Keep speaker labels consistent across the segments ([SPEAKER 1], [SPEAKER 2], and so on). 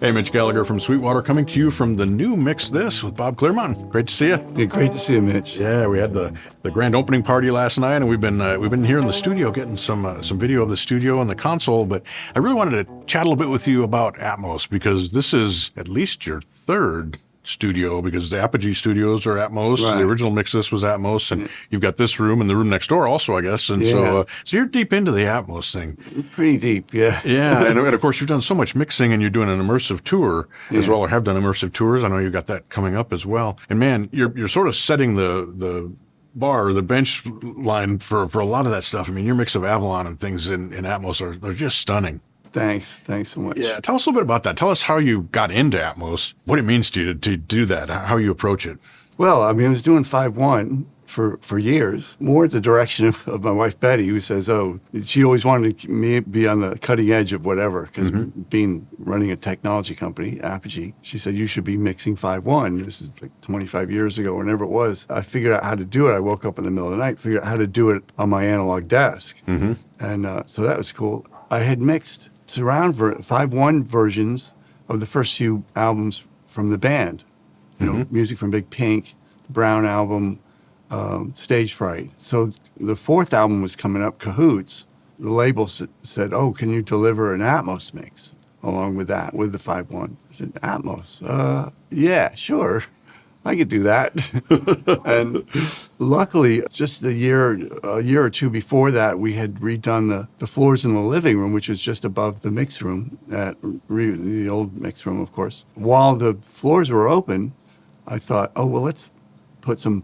[SPEAKER 1] Hey, Mitch Gallagher from Sweetwater coming to you from the new Mix This with Bob Clearmountain. Great to see you.
[SPEAKER 2] Yeah, great to see you, Mitch.
[SPEAKER 1] Yeah, we had the grand opening party last night, and we've been here in the studio getting some video of the studio and the console. But I really wanted to chat a little bit with you about Atmos because this is at least your third studio, because the Apogee studios are Atmos.
[SPEAKER 2] Right.
[SPEAKER 1] The original Mix This was Atmos, and you've got this room and the room next door also, I guess. And so you're deep into the Atmos thing.
[SPEAKER 2] Pretty deep, yeah.
[SPEAKER 1] Yeah, and of course you've done so much mixing, and you're doing an immersive tour as well, or have done immersive tours. I know you've got that coming up as well. And man, you're sort of setting the bar, the bench line for a lot of that stuff. I mean, your mix of Avalon and things in Atmos are just stunning.
[SPEAKER 2] Thanks so much.
[SPEAKER 1] Yeah, tell us a little bit about that. Tell us how you got into Atmos, what it means to you to do that, how you approach it.
[SPEAKER 2] Well, I mean, I was doing 5.1 for years, more at the direction of my wife, Betty, who says, she always wanted me to be on the cutting edge of whatever, because running a technology company, Apogee, she said, you should be mixing 5.1. This is like 25 years ago, whenever it was. I figured out how to do it. I woke up in the middle of the night, figured out how to do it on my analog desk. And so that was cool. I had mixed surround 5.1 versions of the first few albums from the band. You know, music from Big Pink, the Brown album, Stage Fright. So the fourth album was coming up, Cahoots. The label said, can you deliver an Atmos mix along with that, with the 5.1? I said, Atmos? Yeah, sure. I could do that. And luckily, just a year or two before that, we had redone the floors in the living room, which was just above the mix room, the old mix room, of course. While the floors were open, I thought, let's put some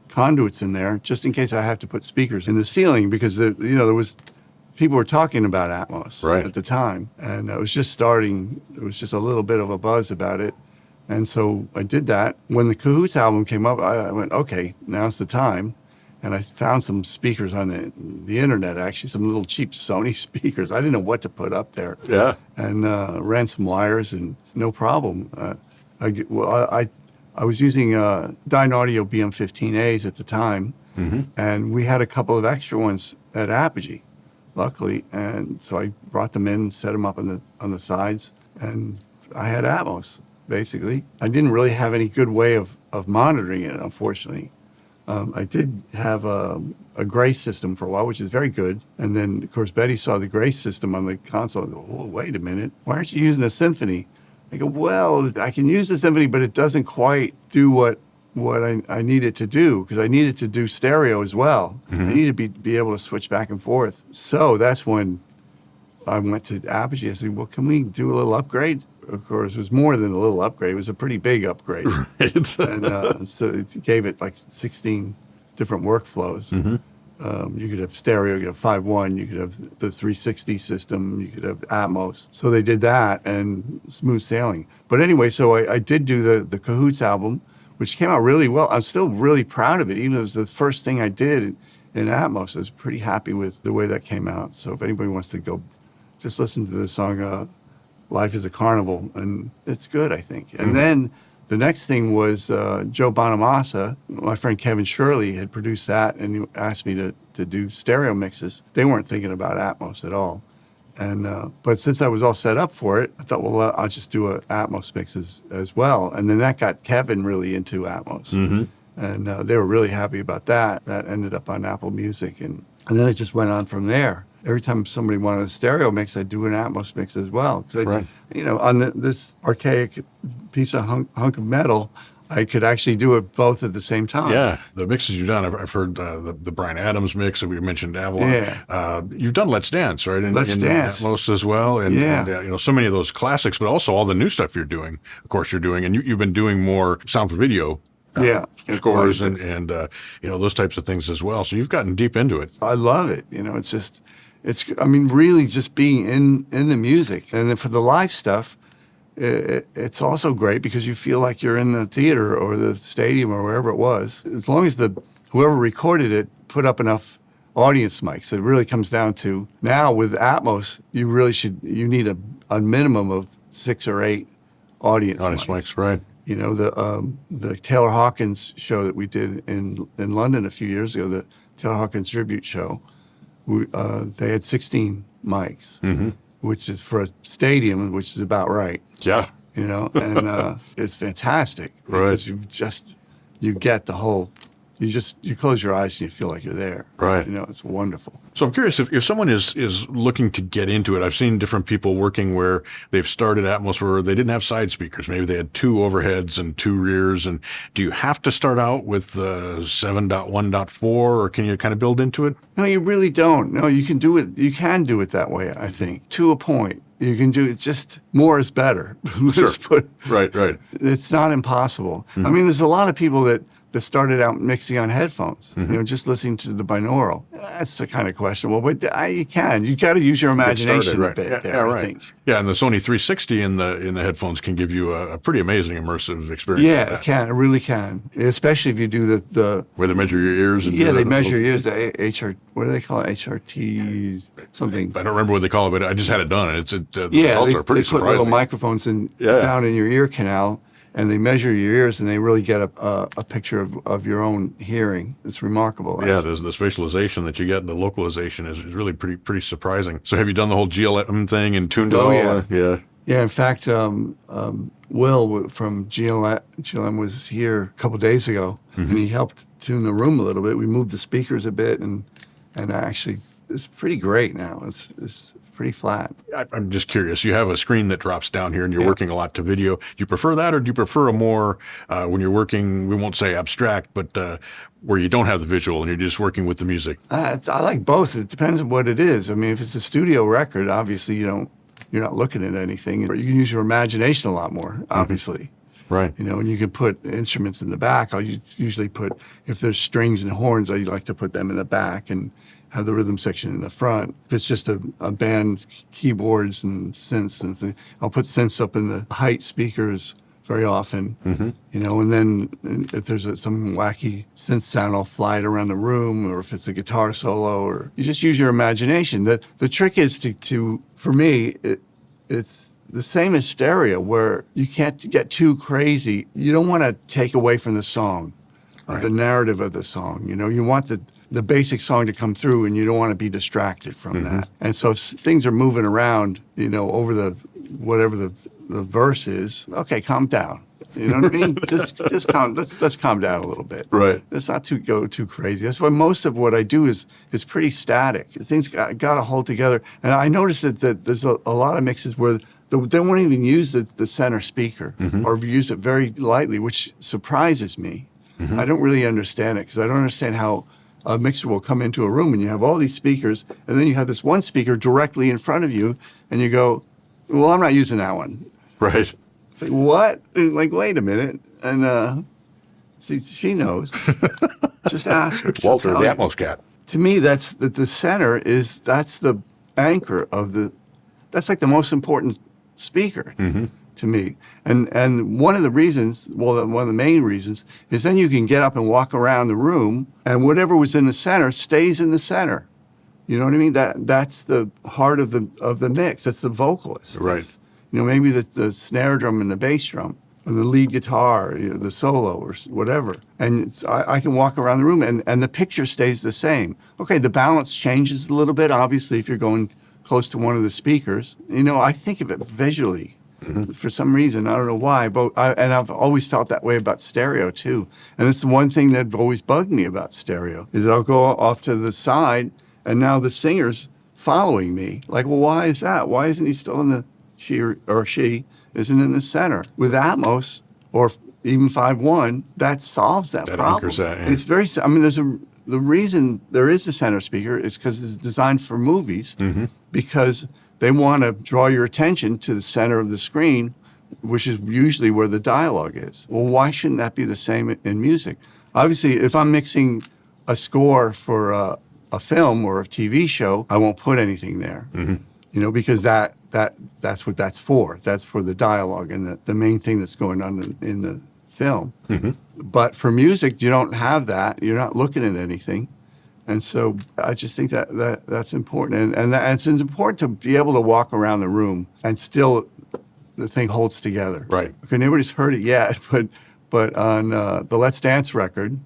[SPEAKER 2] conduits in there just in case I have to put speakers in the ceiling, because there was people were talking about Atmos at the time, and it was just starting. There was just a little bit of a buzz about it. And so I did that. When the Cahoots album came up, I went, okay, now's the time. And I found some speakers on the internet, actually, some little cheap Sony speakers. I didn't know what to put up there.
[SPEAKER 1] Yeah.
[SPEAKER 2] And ran some wires, and no problem. I was using Dyne Audio BM15As at the time, and we had a couple of extra ones at Apogee, luckily. And so I brought them in, set them up on the sides, and I had Atmos. Basically, I didn't really have any good way of monitoring it, unfortunately. I did have a Grace system for a while, which is very good. And then, of course, Betty saw the Grace system on the console and go, wait a minute, why aren't you using a Symphony? I go, well, I can use the Symphony, but it doesn't quite do what I need it to do, because I needed to do stereo as well. I needed to be able to switch back and forth. So that's when I went to Apogee. I said, well, can we do a little upgrade? Of course, it was more than a little upgrade. It was a pretty big upgrade.
[SPEAKER 1] Right.
[SPEAKER 2] And so it gave it like 16 different workflows. You could have stereo, you could have 5.1, you could have the 360 system, you could have Atmos. So they did that, and smooth sailing. But anyway, so I did do the Cahoots album, which came out really well. I'm still really proud of it, even though it was the first thing I did in Atmos. I was pretty happy with the way that came out. So if anybody wants to go, just listen to the song Life is a Carnival, and it's good, I think. And then the next thing was Joe Bonamassa. My friend Kevin Shirley had produced that, and he asked me to do stereo mixes. They weren't thinking about Atmos at all. And but since I was all set up for it, I thought, well, I'll just do a Atmos mix as well. And then that got Kevin really into Atmos. And they were really happy about that. That ended up on Apple Music. And then it just went on from there. Every time somebody wanted a stereo mix, I'd do an Atmos mix as well. Because on this archaic piece of hunk of metal, I could actually do it both at the same time.
[SPEAKER 1] Yeah, the mixes you've done, I've heard the Bryan Adams mix that we mentioned, Avalon.
[SPEAKER 2] Yeah.
[SPEAKER 1] You've done Let's Dance, right? In
[SPEAKER 2] Dance.
[SPEAKER 1] Atmos as well. And so many of those classics, but also all the new stuff you're doing, of course, and you've been doing more sound for video. Scores and those types of things as well. So you've gotten deep into it.
[SPEAKER 2] I love it. Really just being in the music. And then for the live stuff, it's also great because you feel like you're in the theater or the stadium or wherever it was. As long as whoever recorded it put up enough audience mics. It really comes down to, now with Atmos, you need a minimum of 6 or 8 audience mics.
[SPEAKER 1] Right.
[SPEAKER 2] The Taylor Hawkins show that we did in London a few years ago, the Taylor Hawkins tribute show, they had 16 mics, which is for a stadium, which is about right.
[SPEAKER 1] Yeah.
[SPEAKER 2] you know, and it's fantastic.
[SPEAKER 1] Right.
[SPEAKER 2] Because you get the whole, you close your eyes and you feel like you're there.
[SPEAKER 1] Right.
[SPEAKER 2] You know, it's wonderful.
[SPEAKER 1] So I'm curious if someone is looking to get into it. I've seen different people working where they've started Atmos where they didn't have side speakers. Maybe they had 2 overheads and 2 rears. And do you have to start out with 7.1.4 or can you kind of build into it?
[SPEAKER 2] No, you really don't. No, you can do it. You can do it that way, I think, to a point. You can do it, just more is better.
[SPEAKER 1] Sure. Right.
[SPEAKER 2] It's not impossible. I mean, there's a lot of people that started out mixing on headphones, you know, just listening to the binaural. That's kind of questionable, but you can. You got to use your imagination a bit there, I think.
[SPEAKER 1] Yeah, and the Sony 360 in the headphones can give you a pretty amazing immersive experience.
[SPEAKER 2] Yeah, it can. It really can, especially if you do the
[SPEAKER 1] where they measure your ears. And
[SPEAKER 2] they measure your ears. The HR, what do they call it? HRT something.
[SPEAKER 1] I don't remember what they call it, but I just had it done. The
[SPEAKER 2] yeah,
[SPEAKER 1] results are pretty
[SPEAKER 2] they put
[SPEAKER 1] surprising.
[SPEAKER 2] little microphones down in your ear canal. And they measure your ears, and they really get a picture of your own hearing. It's remarkable.
[SPEAKER 1] Yeah, there's the spatialization that you get, and the localization is really pretty surprising. So, have you done the whole GLM thing and tuned it all?
[SPEAKER 2] Yeah. Yeah. In fact, Will from GLM was here a couple days ago, and he helped tune the room a little bit. We moved the speakers a bit, and actually, it's pretty great now. It's pretty flat.
[SPEAKER 1] I'm just curious. You have a screen that drops down here and you're working a lot to video. Do you prefer that or do you prefer a more, when you're working, we won't say abstract, but where you don't have the visual and you're just working with the music?
[SPEAKER 2] I like both. It depends on what it is. I mean, if it's a studio record, obviously you're not looking at anything. You can use your imagination a lot more, obviously.
[SPEAKER 1] Right.
[SPEAKER 2] You know, and you can put instruments in the back. I'll usually put, if there's strings and horns, I like to put them in the back and have the rhythm section in the front. If it's just a band, keyboards and synths and things, I'll put synths up in the height speakers very often, you know, and then if there's some wacky synth sound, I'll fly it around the room, or if it's a guitar solo, or you just use your imagination. The trick is to for me, it's the same as stereo, where you can't get too crazy. You don't want to take away from the song, the narrative of the song. You know, you want the basic song to come through, and you don't want to be distracted from that. And so if things are moving around, you know, over whatever the verse is, okay, calm down. You know what I mean? Just calm. Let's calm down a little bit.
[SPEAKER 1] Right.
[SPEAKER 2] Let's not go too crazy. That's why most of what I do is pretty static. Things got to hold together. And I noticed that there's a lot of mixes where they won't even use the center speaker, or use it very lightly, which surprises me. I don't really understand it, because I don't understand how a mixer will come into a room and you have all these speakers, and then you have this one speaker directly in front of you, and you go, well, I'm not using that one.
[SPEAKER 1] Right.
[SPEAKER 2] It's like, what? Like, wait a minute. And see, she knows. Just ask her.
[SPEAKER 1] Walter, the Atmos cat.
[SPEAKER 2] To me, that's the center that's the anchor that's like the most important speaker to me. And one of the reasons, one of the main reasons, is then you can get up and walk around the room, and whatever was in the center stays in the center. You know what I mean? That's the heart of the mix. That's the vocalist.
[SPEAKER 1] Right.
[SPEAKER 2] That's, you know, maybe the snare drum and the bass drum, or the lead guitar, you know, the solo, or whatever. And I can walk around the room, and the picture stays the same. Okay, the balance changes a little bit, obviously, if you're going close to one of the speakers. You know, I think of it visually. For some reason, I don't know why, but I've always felt that way about stereo too. And it's the one thing that always bugged me about stereo, is that I'll go off to the side, and now the singer's following me. Like, well, why is that? Why isn't he still in she isn't in the center? With Atmos, or even 5.1, that solves that problem.
[SPEAKER 1] Anchors that, yeah.
[SPEAKER 2] It's very, I mean, the reason there is a center speaker is because it's designed for movies, because they want to draw your attention to the center of the screen, which is usually where the dialogue is. Well, why shouldn't that be the same in music? Obviously, if I'm mixing a score for a film or a TV show, I won't put anything there, you know, because that's what that's for. That's for the dialogue and the main thing that's going on in the film. But for music, you don't have that. You're not looking at anything. And so I just think that's important. And it's important to be able to walk around the room and still the thing holds together.
[SPEAKER 1] Right.
[SPEAKER 2] Okay, nobody's heard it yet, but on the Let's Dance record,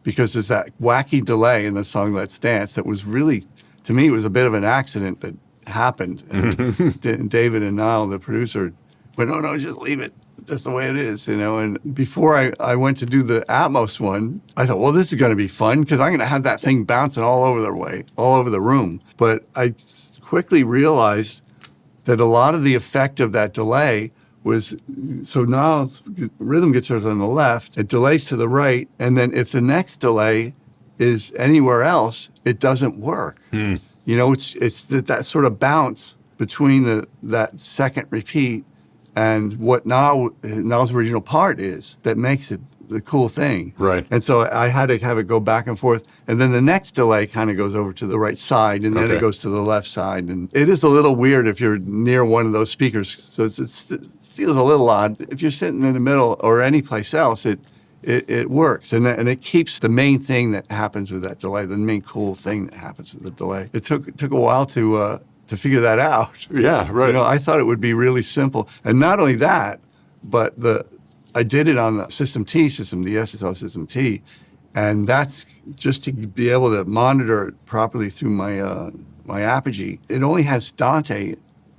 [SPEAKER 2] because there's that wacky delay in the song Let's Dance that was really, to me, it was a bit of an accident that happened. And David and Niall, the producer, But no, just leave it just the way it is, And before I went to do the Atmos one, I thought, well, this is going to be fun because I'm going to have that thing bouncing all over the room. But I quickly realized that a lot of the effect of that delay was, so now rhythm guitars on the left, it delays to the right, and then if the next delay is anywhere else, it doesn't work. It's that sort of bounce between that second repeat and what Now's original part is that makes it the cool thing.
[SPEAKER 1] Right.
[SPEAKER 2] And so I had to have it go back and forth. And then the next delay kind of goes over to the right side, and then it goes to the left side. And it is a little weird if you're near one of those speakers. So it feels a little odd. If you're sitting in the middle or any place else, it works. And it keeps the main thing that happens with that delay, the main cool thing that happens with the delay. It took a while to figure that out.
[SPEAKER 1] Yeah, right.
[SPEAKER 2] I thought it would be really simple. And not only that, but I did it on the the SSL System T, and that's just to be able to monitor it properly through my Apogee. It only has Dante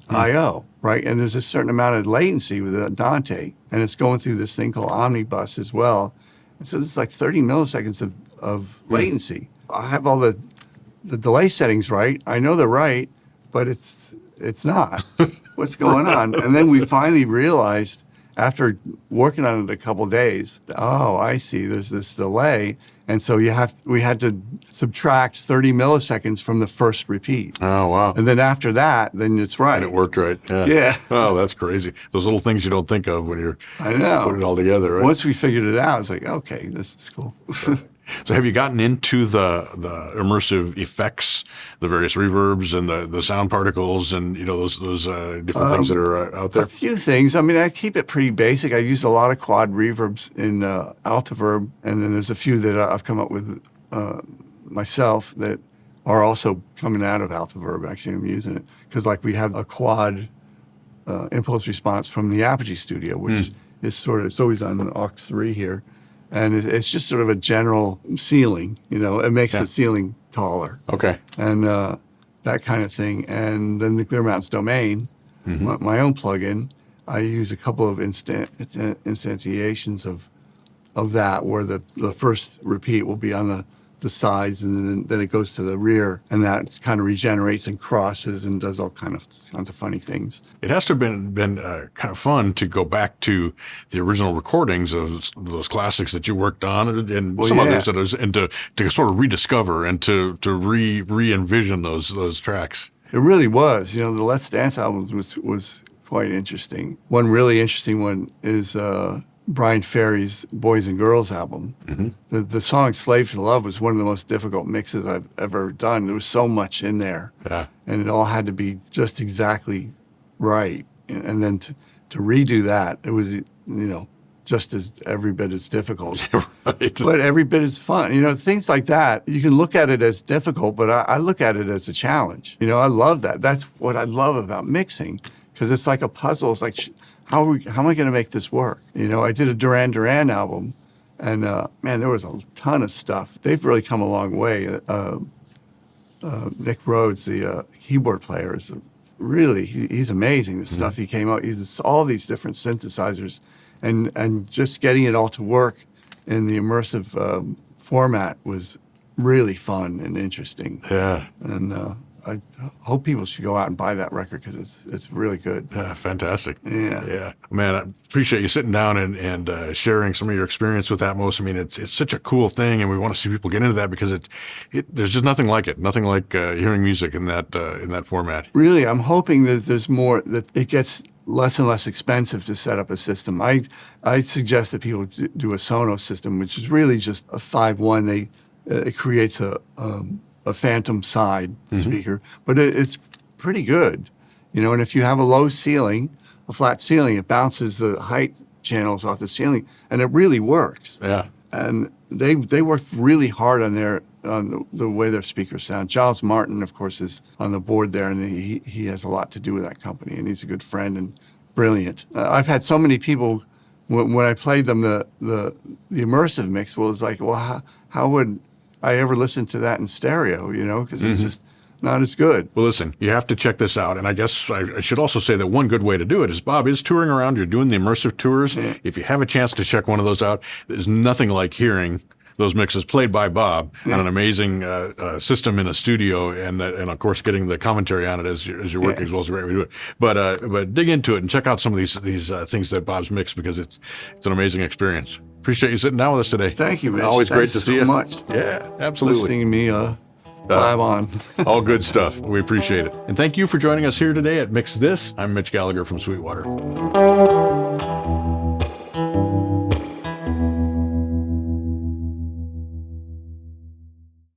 [SPEAKER 2] I/O, right? And there's a certain amount of latency with Dante, and it's going through this thing called Omnibus as well. And so there's like 30 milliseconds of latency. I have all the delay settings right. I know they're right, but it's not. What's going on? And then we finally realized, after working on it a couple of days, oh, I see, there's this delay. And so we had to subtract 30 milliseconds from the first repeat.
[SPEAKER 1] Oh, wow.
[SPEAKER 2] And then after that, then it's right.
[SPEAKER 1] And it worked right. Yeah.
[SPEAKER 2] Yeah.
[SPEAKER 1] Oh, that's crazy. Those little things you don't think of when you're putting it all together, right?
[SPEAKER 2] Once we figured it out, it's like, okay, this is cool.
[SPEAKER 1] So have you gotten into the immersive effects, the various reverbs and the sound particles and, those different things that are out there?
[SPEAKER 2] A few things. I mean, I keep it pretty basic. I use a lot of quad reverbs in Altiverb, and then there's a few that I've come up with myself that are also coming out of Altiverb. Actually, I'm using it because we have a quad impulse response from the Apogee Studio, which is it's always on an aux 3 here. And it's just sort of a general ceiling, it makes the ceiling taller.
[SPEAKER 1] Okay.
[SPEAKER 2] And that kind of thing. And then the Clearmountain's domain, my own plugin, I use a couple of instantiations of that where the first repeat will be on the sides, and then it goes to the rear, and that kind of regenerates and crosses and does all kinds of funny things.
[SPEAKER 1] It has to have been kind of fun to go back to the original recordings of those classics that you worked on, and others and to sort of rediscover and to re-envision those tracks.
[SPEAKER 2] It really was. The Let's Dance album was quite interesting. One really interesting one is Brian Ferry's Boys and Girls album. The song Slave to Love was one of the most difficult mixes I've ever done. There was so much in there.
[SPEAKER 1] Yeah.
[SPEAKER 2] And it all had to be just exactly right. And then to redo that, it was, just every bit as difficult.
[SPEAKER 1] Right.
[SPEAKER 2] But every bit as fun. Things like that, you can look at it as difficult, but I look at it as a challenge. I love that. That's what I love about mixing, because it's like a puzzle. It's like, how am I going to make this work? I did a Duran Duran album, and man, there was a ton of stuff. They've really come a long way. Nick Rhodes, the keyboard player, is really he's amazing. The stuff he came out, he's all these different synthesizers, and just getting it all to work in the immersive format was really fun and interesting.
[SPEAKER 1] Yeah.
[SPEAKER 2] And I hope people should go out and buy that record because it's really good.
[SPEAKER 1] Yeah, fantastic.
[SPEAKER 2] Yeah.
[SPEAKER 1] Yeah. Man, I appreciate you sitting down and sharing some of your experience with Atmos. I mean, it's such a cool thing, and we want to see people get into that because there's just nothing like it. Nothing like hearing music in that format.
[SPEAKER 2] Really, I'm hoping that there's more, that it gets less and less expensive to set up a system. I suggest that people do a Sonos system, which is really just a 5.1. It creates a phantom side speaker, but it's pretty good, and if you have a low ceiling, a flat ceiling, it bounces the height channels off the ceiling, and it really works.
[SPEAKER 1] Yeah.
[SPEAKER 2] And they worked really hard on the way their speakers sound. Giles Martin, of course, is on the board there, and he has a lot to do with that company, and he's a good friend and brilliant. I've had so many people, when I played them the immersive mix, it's like, well, how would I ever listen to that in stereo, because it's just not as good.
[SPEAKER 1] Well, listen, you have to check this out. And I guess I should also say that one good way to do it is Bob is touring around. You're doing the immersive tours. If you have a chance to check one of those out, there's nothing like hearing those mixes played by Bob on an amazing system in a studio, and of course getting the commentary on it as you're working as well as the right way to do it. But dig into it and check out some of these things that Bob's mixed, because it's an amazing experience. Appreciate you sitting down with us today.
[SPEAKER 2] Thank you, Mitch.
[SPEAKER 1] Always great
[SPEAKER 2] Thanks
[SPEAKER 1] to see
[SPEAKER 2] so
[SPEAKER 1] you.
[SPEAKER 2] much.
[SPEAKER 1] Yeah, absolutely.
[SPEAKER 2] Listening to me live on.
[SPEAKER 1] All good stuff. We appreciate it. And thank you for joining us here today at Mix This. I'm Mitch Gallagher from Sweetwater.